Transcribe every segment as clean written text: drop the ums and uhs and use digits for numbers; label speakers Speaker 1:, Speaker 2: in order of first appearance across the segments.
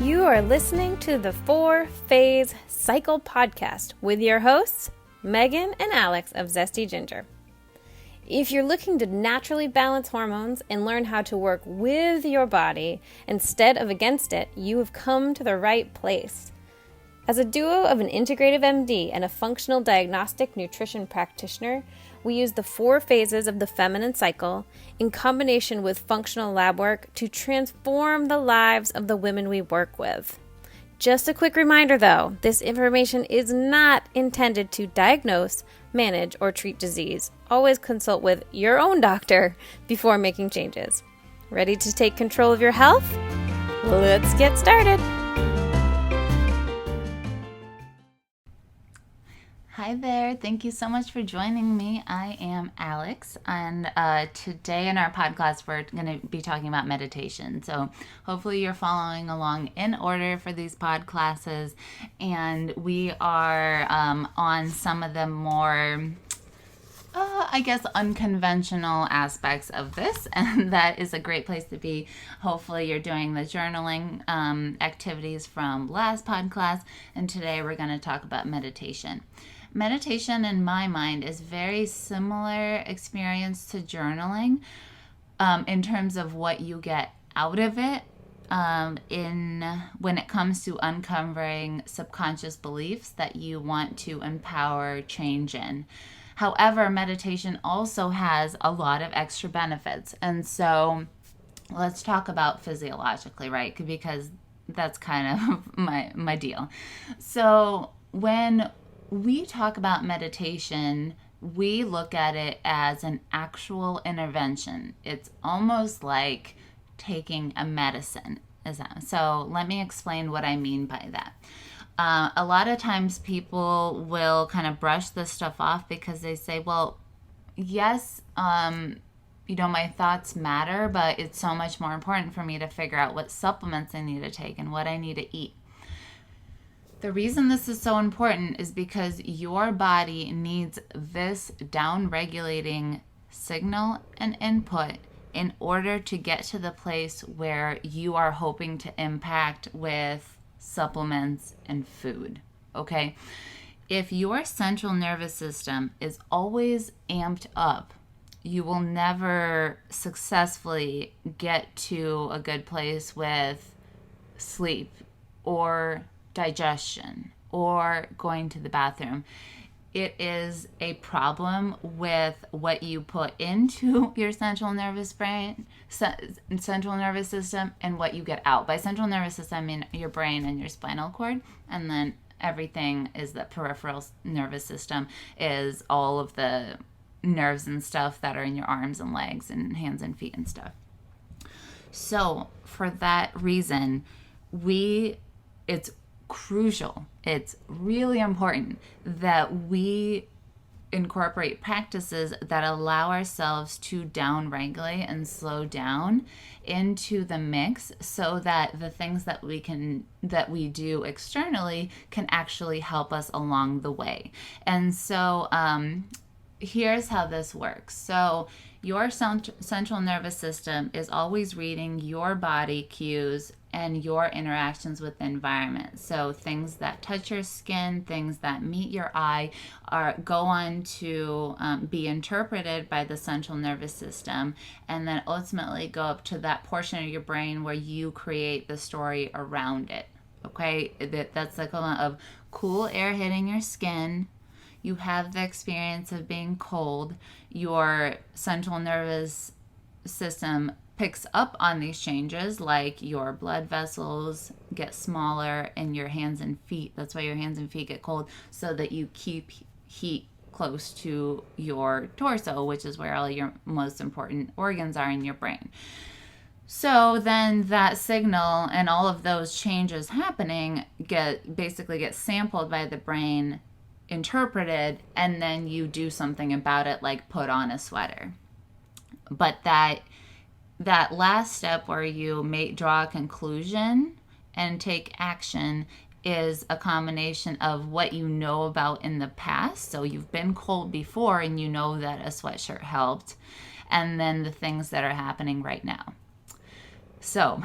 Speaker 1: You are listening to the 4-Phase Cycle Podcast with your hosts, Megan and Alex of Zesty Ginger. If you're looking to naturally balance hormones and learn how to work with your body instead of against it, you have come to the right place. As a duo of an integrative MD and a functional diagnostic nutrition practitioner, we use the 4 phases of the feminine cycle in combination with functional lab work to transform the lives of the women we work with. Just a quick reminder though, this information is not intended to diagnose, manage, or treat disease. Always consult with your own doctor before making changes. Ready to take control of your health? Let's get started.
Speaker 2: Hi there. Thank you so much for joining me. I am Alex, and today in our podcast we're going to be talking about meditation. So hopefully you're following along in order for these pod classes, and we are on some of the more unconventional aspects of this, and that is a great place to be. Hopefully you're doing the journaling activities from last podcast, and today we're going to talk about meditation. Meditation, in my mind, is very similar experience to journaling in terms of what you get out of it when it comes to uncovering subconscious beliefs that you want to empower change in. However, meditation also has a lot of extra benefits. And so let's talk about physiologically, right? Because that's kind of my deal. So when we talk about meditation, we look at it as an actual intervention. It's almost like taking a medicine. So let me explain what I mean by that. A lot of times people will kind of brush this stuff off because they say, well, yes, my thoughts matter, but it's so much more important for me to figure out what supplements I need to take and what I need to eat. The reason this is so important is because your body needs this down-regulating signal and input in order to get to the place where you are hoping to impact with supplements and food, okay? If your central nervous system is always amped up, you will never successfully get to a good place with sleep or digestion or going to the bathroom. It is a problem with what you put into your central nervous system and what you get out. By central nervous system, I mean your brain and your spinal cord, and then everything is the peripheral nervous system, is all of the nerves and stuff that are in your arms and legs and hands and feet and stuff. So for that reason, it's crucial. It's really important that we incorporate practices that allow ourselves to down-regulate and slow down into the mix so that the things that we do externally can actually help us along the way. And so here's how this works. So your central nervous system is always reading your body cues and your interactions with the environment. So things that touch your skin, things that meet your eye, go on to be interpreted by the central nervous system, and then ultimately go up to that portion of your brain where you create the story around it. Okay, that's the equivalent of cool air hitting your skin. You have the experience of being cold. Your central nervous system picks up on these changes, like your blood vessels get smaller and your hands and feet. That's why your hands and feet get cold, so that you keep heat close to your torso, which is where all your most important organs are in your brain. So then that signal and all of those changes happening get sampled by the brain, interpreted, and then you do something about it, like put on a sweater. But that last step where you draw a conclusion and take action is a combination of what you know about in the past. So you've been cold before and you know that a sweatshirt helped, and then the things that are happening right now. So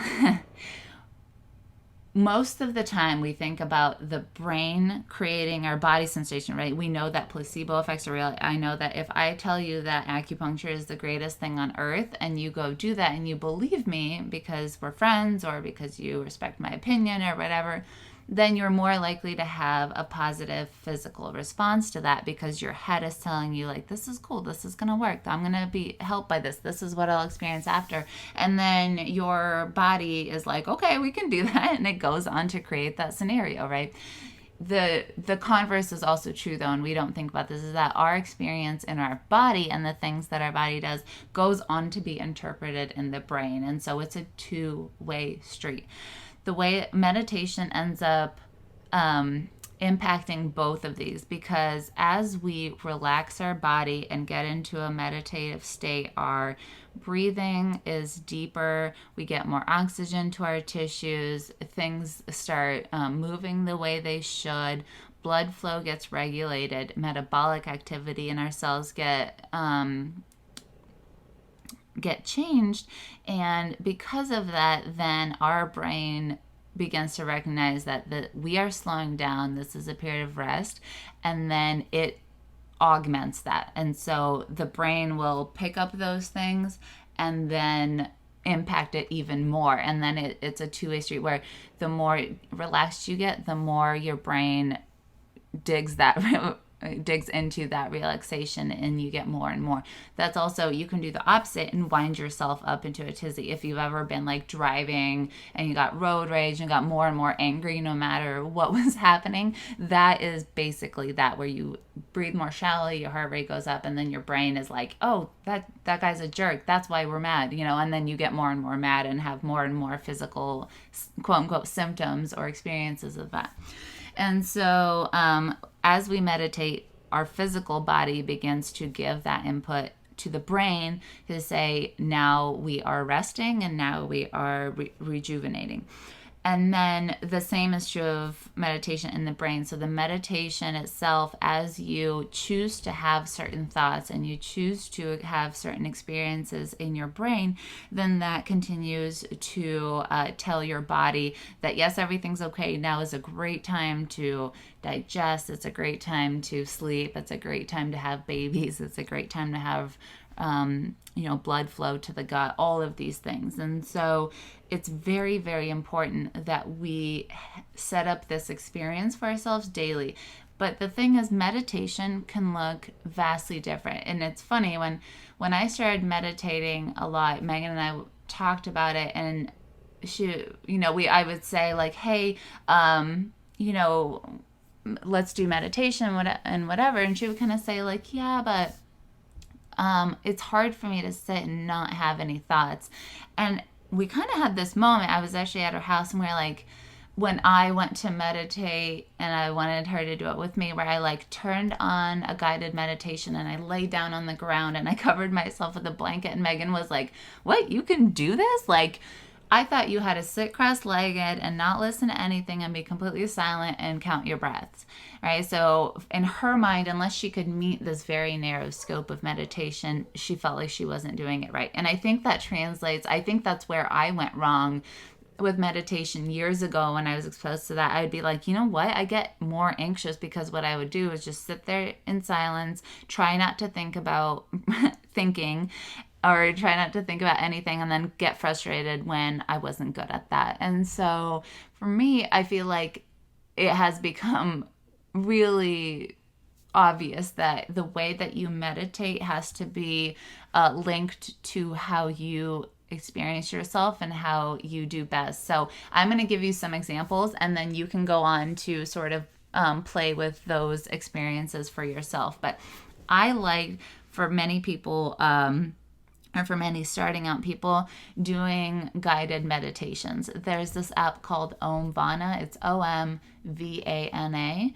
Speaker 2: most of the time we think about the brain creating our body sensation, right? We know that placebo effects are real. I know that if I tell you that acupuncture is the greatest thing on earth and you go do that and you believe me because we're friends or because you respect my opinion or whatever, then you're more likely to have a positive physical response to that because your head is telling you, like, this is cool, this is going to work, I'm going to be helped by this is what I'll experience after. And then your body is like, okay, we can do that. And it goes on to create that scenario, right? The converse is also true, though, and we don't think about this, is that our experience in our body and the things that our body does goes on to be interpreted in the brain. And so it's a two-way street. The way meditation ends up impacting both of these, because as we relax our body and get into a meditative state, our breathing is deeper, we get more oxygen to our tissues, things start moving the way they should, blood flow gets regulated, metabolic activity in our cells get changed. And because of that, then our brain begins to recognize that we are slowing down, this is a period of rest, and then it augments that. And so the brain will pick up those things and then impact it even more. And then it's a two-way street where the more relaxed you get, the more your brain digs into that relaxation and you get more and more. That's also, you can do the opposite and wind yourself up into a tizzy. If you've ever been like driving and you got road rage and got more and more angry no matter what was happening, that is basically that, where you breathe more shallowly, your heart rate goes up, and then your brain is like, oh, that guy's a jerk, that's why we're mad, and then you get more and more mad and have more and more physical, quote unquote, symptoms or experiences of that. And so as we meditate, our physical body begins to give that input to the brain to say, now we are resting and now we are rejuvenating. And then the same is true of meditation in the brain. So the meditation itself, as you choose to have certain thoughts and you choose to have certain experiences in your brain, then that continues to tell your body that, yes, everything's okay. Now is a great time to digest. It's a great time to sleep. It's a great time to have babies. It's a great time to have blood flow to the gut, all of these things. And so it's very, very important that we set up this experience for ourselves daily. But the thing is, meditation can look vastly different. And it's funny, when I started meditating a lot, Megan and I talked about it, and I would say like, hey, let's do meditation and whatever. And she would kind of say like, yeah, but it's hard for me to sit and not have any thoughts. And we kind of had this moment. I was actually at her house, and we were like, when I went to meditate and I wanted her to do it with me, where I like turned on a guided meditation and I laid down on the ground and I covered myself with a blanket, and Megan was like, what, you can do this? Like, I thought you had to sit cross-legged and not listen to anything and be completely silent and count your breaths, right? So in her mind, unless she could meet this very narrow scope of meditation, she felt like she wasn't doing it right. And I think that translates. I think that's where I went wrong with meditation years ago. When I was exposed to that, I'd be like, you know what? I get more anxious because what I would do is just sit there in silence, try not to think about thinking, or try not to think about anything, and then get frustrated when I wasn't good at that. And so for me, I feel like it has become really obvious that the way that you meditate has to be linked to how you experience yourself and how you do best. So I'm going to give you some examples, and then you can go on to sort of play with those experiences for yourself. But I like, for many people, or for many starting out people, doing guided meditations. There's this app called Omvana. It's OMVANA.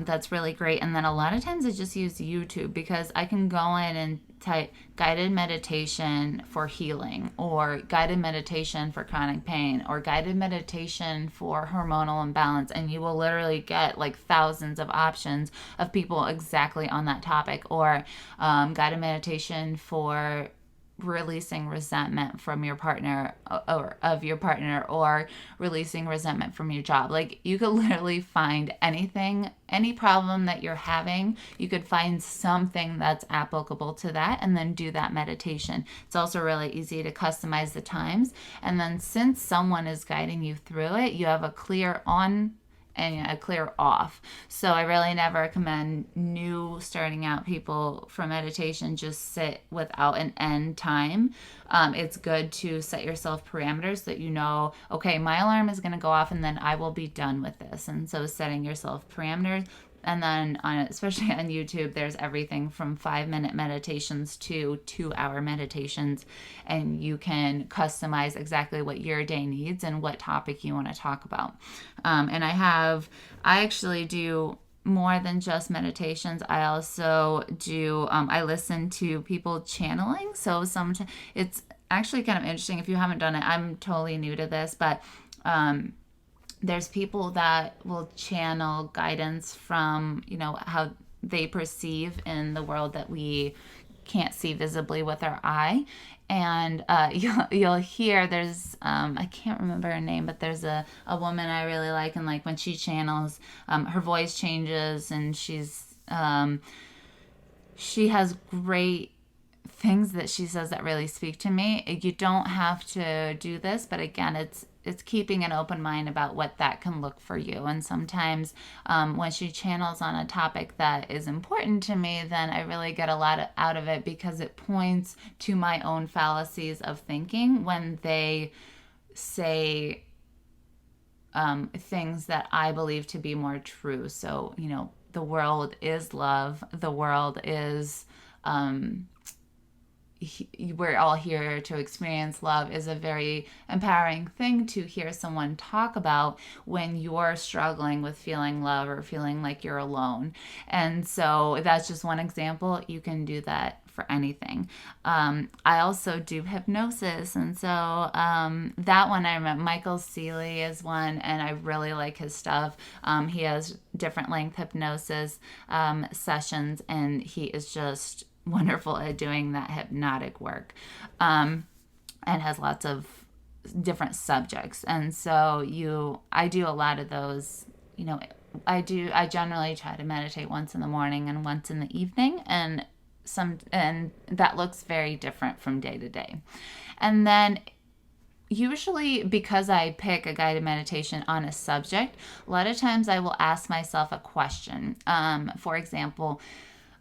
Speaker 2: That's really great. And then a lot of times I just use YouTube, because I can go in and type guided meditation for healing, or guided meditation for chronic pain, or guided meditation for hormonal imbalance, and you will literally get like thousands of options of people exactly on that topic, or guided meditation for releasing resentment from your partner or of your partner, or releasing resentment from your job. Like, you could literally find anything, any problem that you're having, you could find something that's applicable to that and then do that meditation. It's also really easy to customize the times. And then since someone is guiding you through it, you have a clear on and a clear off. So I really never recommend new starting out people for meditation just sit without an end time. It's good to set yourself parameters that you know, okay, my alarm is going to go off and then I will be done with this. And so setting yourself parameters. And then especially on YouTube, there's everything from 5-minute meditations to 2-hour meditations. And you can customize exactly what your day needs and what topic you want to talk about. And I actually do more than just meditations. I also do, I listen to people channeling. So sometimes it's actually kind of interesting. If you haven't done it, I'm totally new to this, but there's people that will channel guidance from, how they perceive in the world that we can't see visibly with our eye. And you'll hear there's, I can't remember her name, but there's a woman I really like. And like when she channels, her voice changes, and she has great things that she says that really speak to me. You don't have to do this, but again, it's keeping an open mind about what that can look for you. And sometimes when she channels on a topic that is important to me, then I really get a lot out of it, because it points to my own fallacies of thinking when they say things that I believe to be more true. So, the world is love. The world is... we're all here to experience love is a very empowering thing to hear someone talk about when you're struggling with feeling love or feeling like you're alone. And so that's just one example. You can do that for anything. I also do hypnosis. And so that one I remember, Michael Seeley is one, and I really like his stuff. He has different length hypnosis sessions, and he is just wonderful at doing that hypnotic work, and has lots of different subjects. And so I do a lot of those. I generally try to meditate once in the morning and once in the evening, and that looks very different from day to day. And then usually, because I pick a guided meditation on a subject, a lot of times I will ask myself a question. For example,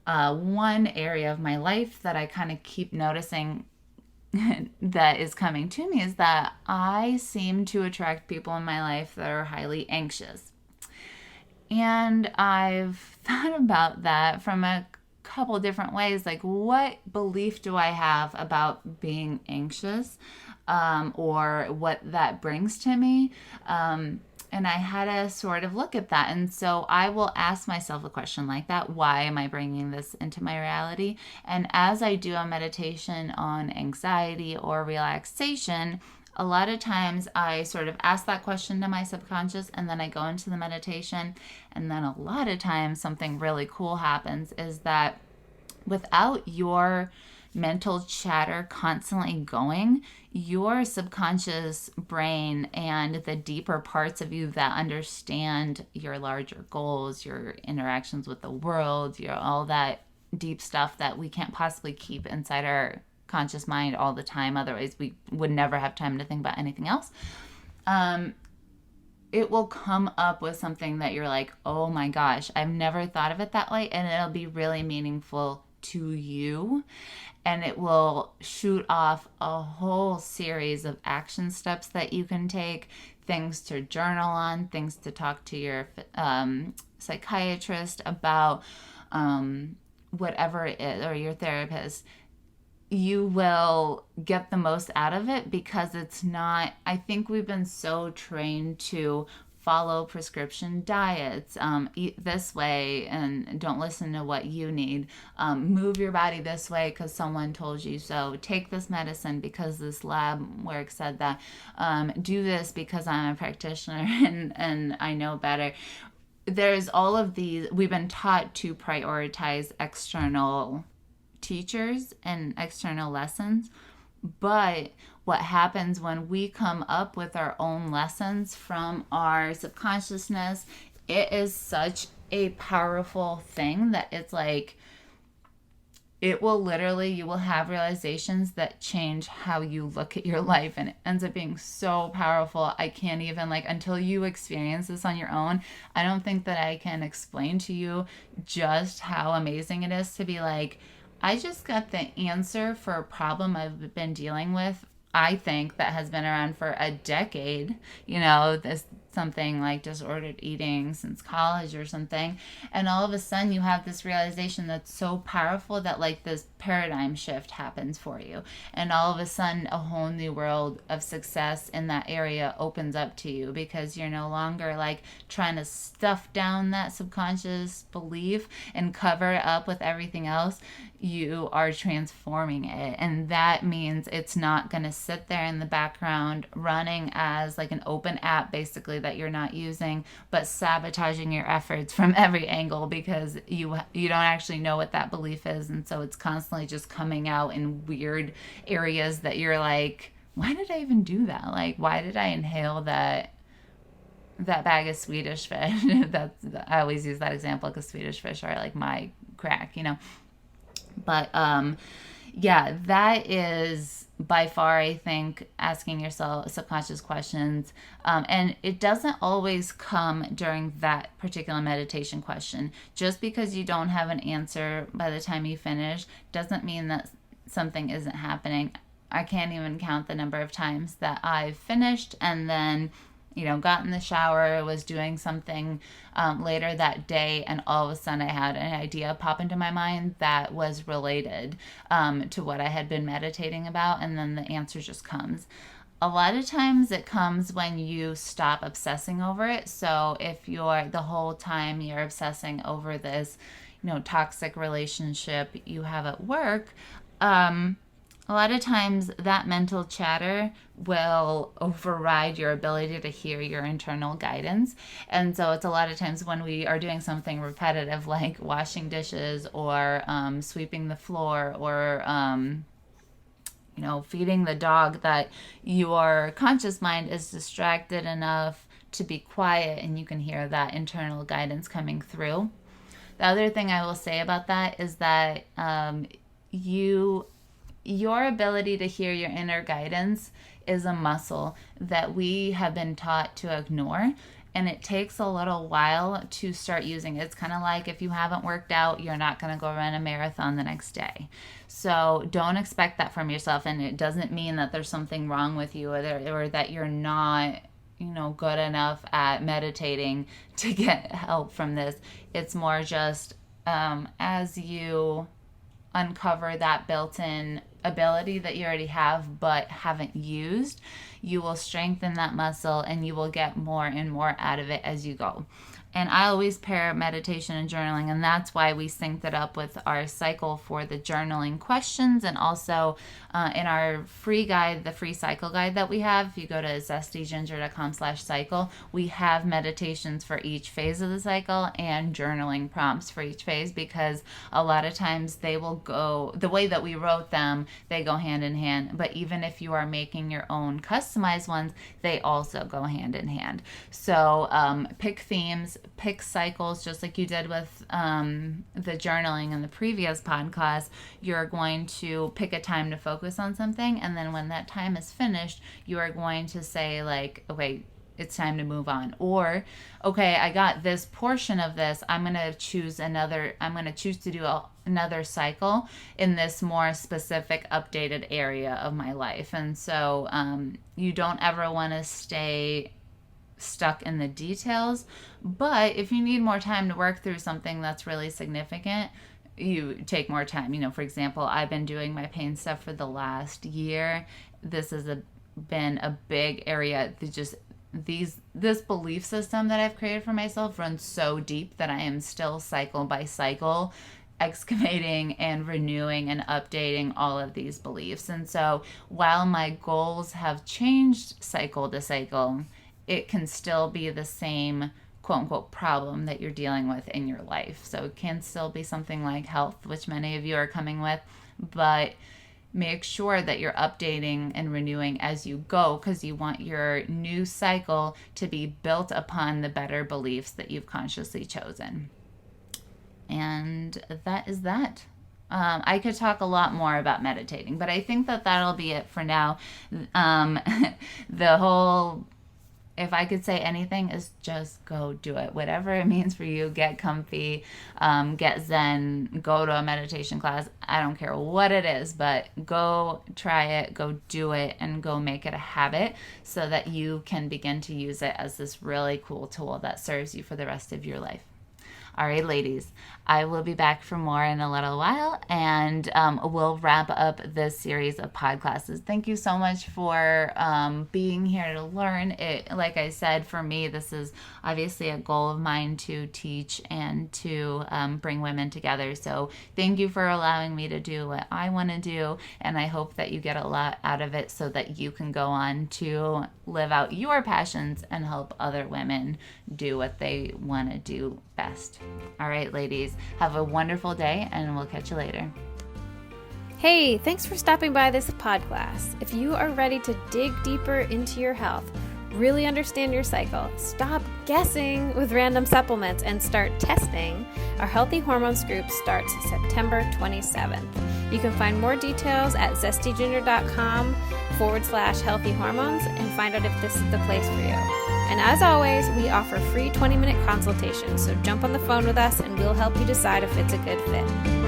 Speaker 2: one area of my life that I kind of keep noticing that is coming to me is that I seem to attract people in my life that are highly anxious. And I've thought about that from a couple different ways. Like, what belief do I have about being anxious, or what that brings to me? And I had to sort of look at that. And so I will ask myself a question like that. Why am I bringing this into my reality? And as I do a meditation on anxiety or relaxation, a lot of times I sort of ask that question to my subconscious, and then I go into the meditation. And then a lot of times something really cool happens, is that without your mental chatter constantly going, your subconscious brain and the deeper parts of you that understand your larger goals, your interactions with the world, all that deep stuff that we can't possibly keep inside our conscious mind all the time. Otherwise, we would never have time to think about anything else. It will come up with something that you're like, oh my gosh, I've never thought of it that way. And it'll be really meaningful to you. And it will shoot off a whole series of action steps that you can take, things to journal on, things to talk to your psychiatrist about, whatever it is, or your therapist. You will get the most out of it, because it's not, I think we've been so trained to follow prescription diets, eat this way and don't listen to what you need, move your body this way because someone told you so, take this medicine because this lab work said that, do this because I'm a practitioner and I know better. There's all of these, we've been taught to prioritize external teachers and external lessons. But what happens when we come up with our own lessons from our subconsciousness, it is such a powerful thing that it's like, it will literally, you will have realizations that change how you look at your life, and it ends up being so powerful. I can't even, like, until you experience this on your own, I don't think that I can explain to you just how amazing it is to be like, I just got the answer for a problem I've been dealing with, I think, that has been around for a decade, this something like disordered eating since college or something. And all of a sudden you have this realization that's so powerful that like this paradigm shift happens for you. And all of a sudden a whole new world of success in that area opens up to you, because you're no longer like trying to stuff down that subconscious belief and cover it up with everything else. You are transforming it. And that means it's not going to sit there in the background running as like an open app, basically, that you're not using, but sabotaging your efforts from every angle, because you don't actually know what that belief is. And so it's constantly just coming out in weird areas that you're like, why did I even do that? Like, why did I inhale that bag of Swedish fish? I always use that example because Swedish fish are like my crack, But yeah, that is by far, I think, asking yourself subconscious questions. And it doesn't always come during that particular meditation question. Just because you don't have an answer by the time you finish doesn't mean that something isn't happening. I can't even count the number of times that I've finished and then got in the shower, was doing something later that day, and all of a sudden I had an idea pop into my mind that was related to what I had been meditating about, and then the answer just comes. A lot of times it comes when you stop obsessing over it. So if the whole time you're obsessing over this, toxic relationship you have at work, a lot of times that mental chatter will override your ability to hear your internal guidance. And so it's a lot of times when we are doing something repetitive like washing dishes or sweeping the floor or feeding the dog, that your conscious mind is distracted enough to be quiet and you can hear that internal guidance coming through. The other thing I will say about that is that your ability to hear your inner guidance is a muscle that we have been taught to ignore, and it takes a little while to start using it. It's kind of like if you haven't worked out, you're not going to go run a marathon the next day. So don't expect that from yourself, and it doesn't mean that there's something wrong with you or that you're not good enough at meditating to get help from this. It's more just as you uncover that built-in ability that you already have but haven't used, you will strengthen that muscle and you will get more and more out of it as you go. And I always pair meditation and journaling, and that's why we synced it up with our cycle for the journaling questions. And also in our free guide, the free cycle guide that we have, if you go to zestyginger.com/cycle, we have meditations for each phase of the cycle and journaling prompts for each phase, because a lot of times they will go, the way that we wrote them, they go hand in hand. But even if you are making your own customized ones, they also go hand in hand. So pick themes, pick cycles, just like you did with the journaling in the previous podcast. You're going to pick a time to focus on something, and then when that time is finished, you are going to say like, okay, it's time to move on. Or, okay, I got this portion of this, I'm going to choose to do another cycle in this more specific updated area of my life. And so you don't ever want to stay stuck in the details, but if you need more time to work through something that's really significant, you take more time. For example, I've been doing my pain stuff for the last year. This has been a big area. This belief system that I've created for myself runs so deep that I am still cycle by cycle excavating and renewing and updating all of these beliefs. And so while my goals have changed cycle to cycle, it can still be the same quote unquote problem that you're dealing with in your life. So it can still be something like health, which many of you are coming with, but make sure that you're updating and renewing as you go, because you want your new cycle to be built upon the better beliefs that you've consciously chosen. And that is that. I could talk a lot more about meditating, but I think that that'll be it for now. The whole, if I could say anything, is just go do it. Whatever it means for you, get comfy, get zen, go to a meditation class. I don't care what it is, but go try it, go do it, and go make it a habit so that you can begin to use it as this really cool tool that serves you for the rest of your life. All right, ladies, I will be back for more in a little while, and we'll wrap up this series of podclasses. Thank you so much for being here to learn. Like I said, for me, this is obviously a goal of mine to teach and to bring women together. So thank you for allowing me to do what I want to do, and I hope that you get a lot out of it so that you can go on to live out your passions and help other women do what they want to do best. All right, ladies, have a wonderful day, and we'll catch you later.
Speaker 1: Hey, thanks for stopping by this Podclass. If you are ready to dig deeper into your health, really understand your cycle, stop guessing with random supplements, and start testing, our Healthy Hormones group starts September 27th. You can find more details at zestyginger.com/healthy hormones and find out if this is the place for you. And as always, we offer free 20-minute consultations, so jump on the phone with us and we'll help you decide if it's a good fit.